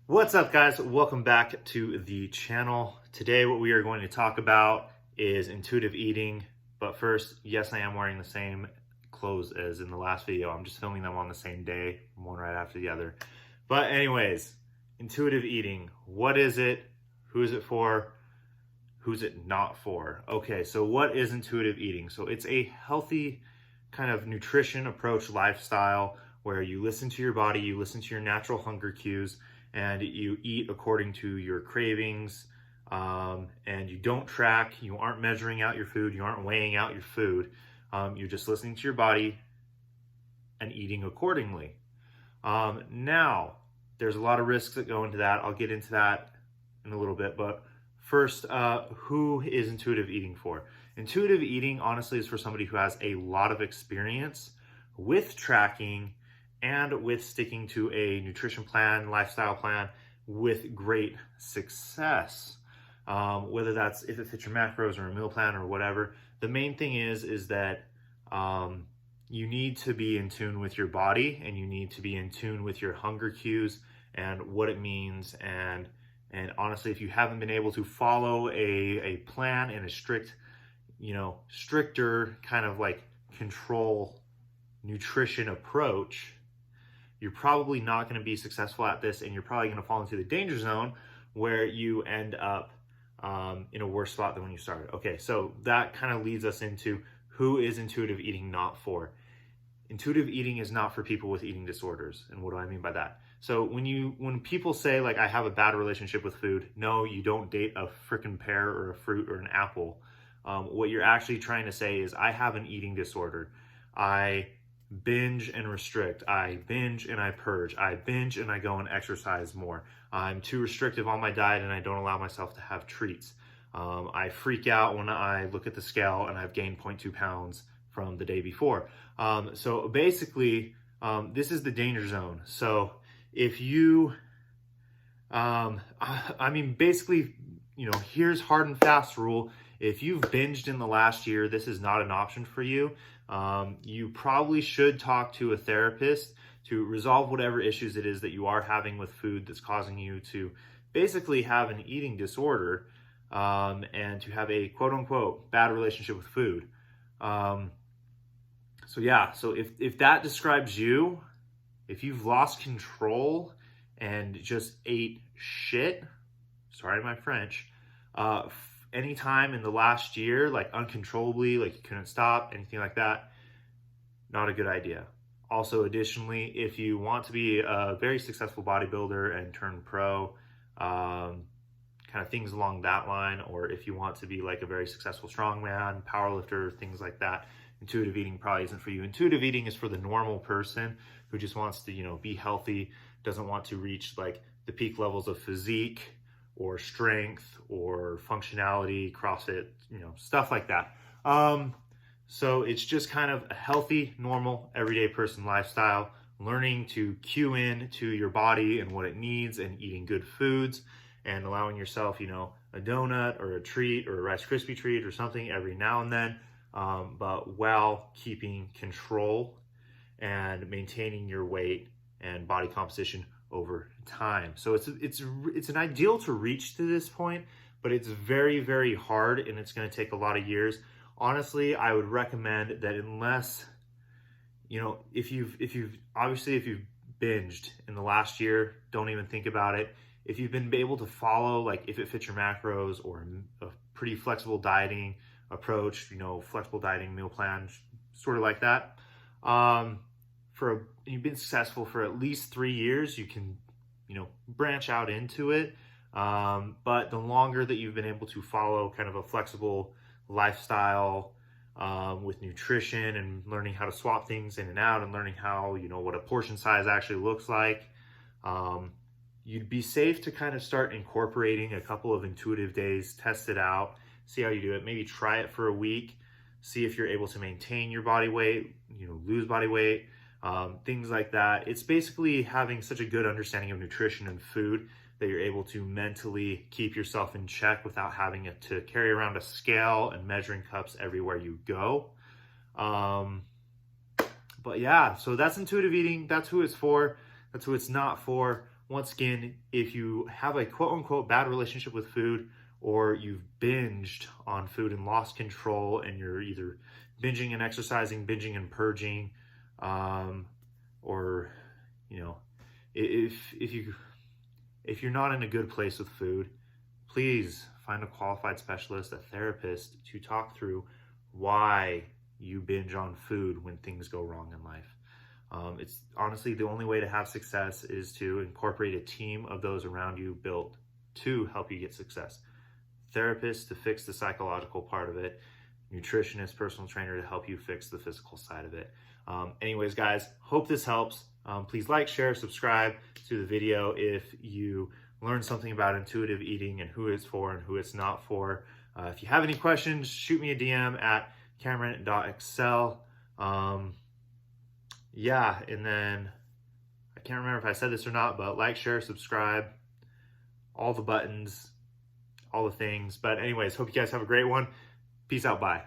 What's up, guys? Welcome back to the channel. Today what we are going to talk about is intuitive eating. But first, yes, I am wearing the same clothes as in the last video. I'm just filming them on the same day, one right after the other. But anyways, intuitive eating. What is it? Who is it for? Who's it not for? Okay, so what is intuitive eating? So it's a healthy kind of nutrition approach lifestyle where you listen to your body, you listen to your natural hunger cues, and you eat according to your cravings, and you don't track, you aren't measuring out your food, you aren't weighing out your food, you're just listening to your body and eating accordingly. Now, there's a lot of risks that go into that. I'll get into that in a little bit, but first, who is intuitive eating for? Intuitive eating, honestly, is for somebody who has a lot of experience with tracking and with sticking to a nutrition plan, lifestyle plan with great success. Whether that's if it fits your macros or a meal plan or whatever. The main thing is that you need to be in tune with your body, and you need to be in tune with your hunger cues and what it means. And honestly, if you haven't been able to follow a plan and a stricter kind of like control nutrition approach, you're probably not going to be successful at this, and you're probably going to fall into the danger zone where you end up in a worse spot than when you started. Okay, so that kind of leads us into who is intuitive eating not for. Intuitive eating is not for people with eating disorders. And what do I mean by that? So when people say like I have a bad relationship with food, no, you don't date a freaking pear or a fruit or an apple. What you're actually trying to say is I have an eating disorder. I binge and restrict. I binge and I purge. I binge and I go and exercise more. I'm too restrictive on my diet and I don't allow myself to have treats. I freak out when I look at the scale and I've gained 0.2 pounds from the day before. So basically, this is the danger zone. So if you, basically, here's hard and fast rule. If you've binged in the last year, this is not an option for you. You probably should talk to a therapist to resolve whatever issues it is that you are having with food that's causing you to basically have an eating disorder, and to have a quote unquote bad relationship with food. So if that describes you, if you've lost control and just ate shit, sorry my French, anytime in the last year, like uncontrollably, like you couldn't stop, anything like that, not a good idea. Also, additionally, if you want to be a very successful bodybuilder and turn pro, kind of things along that line, or if you want to be like a very successful strongman, powerlifter, things like that, intuitive eating probably isn't for you. Intuitive eating is for the normal person who just wants to, be healthy, doesn't want to reach like the peak levels of physique or strength or functionality, CrossFit, stuff like that. So it's just kind of a healthy, normal, everyday person lifestyle, learning to cue in to your body and what it needs and eating good foods and allowing yourself, a donut or a treat or a Rice Krispie treat or something every now and then, but while keeping control and maintaining your weight and body composition over time. So it's an ideal to reach to this point, but it's very, very hard, and it's going to take a lot of years. Honestly, I would recommend that unless, if you've binged in the last year, don't even think about it. If you've been able to follow, like if it fits your macros or a pretty flexible dieting approach, flexible dieting meal plan, sort of like that, you've been successful for at least 3 years, you can, branch out into it. But the longer that you've been able to follow kind of a flexible lifestyle, with nutrition and learning how to swap things in and out and learning how, what a portion size actually looks like, you'd be safe to kind of start incorporating a couple of intuitive days, test it out, see how you do it, maybe try it for a week, see if you're able to maintain your body weight, lose body weight, things like that. It's basically having such a good understanding of nutrition and food that you're able to mentally keep yourself in check without having to carry around a scale and measuring cups everywhere you go. But yeah, so that's intuitive eating. That's who it's for. That's who it's not for. once again, if you have a quote unquote bad relationship with food, or you've binged on food and lost control, and you're either binging and exercising, binging and purging, or if you're not in a good place with food, please find a qualified specialist, a therapist, to talk through why you binge on food when things go wrong in life. It's honestly the only way to have success is to incorporate a team of those around you built to help you get success. Therapists to fix the psychological part of it, nutritionist, personal trainer to help you fix the physical side of it. Anyways, guys, hope this helps. Please like, share, subscribe to the video if you learned something about intuitive eating and who it's for and who it's not for. If you have any questions, shoot me a DM at cameron.excel. Yeah, and then I can't remember if I said this or not, but like, share, subscribe, all the buttons, all the things. But anyways, hope you guys have a great one. Peace out. Bye.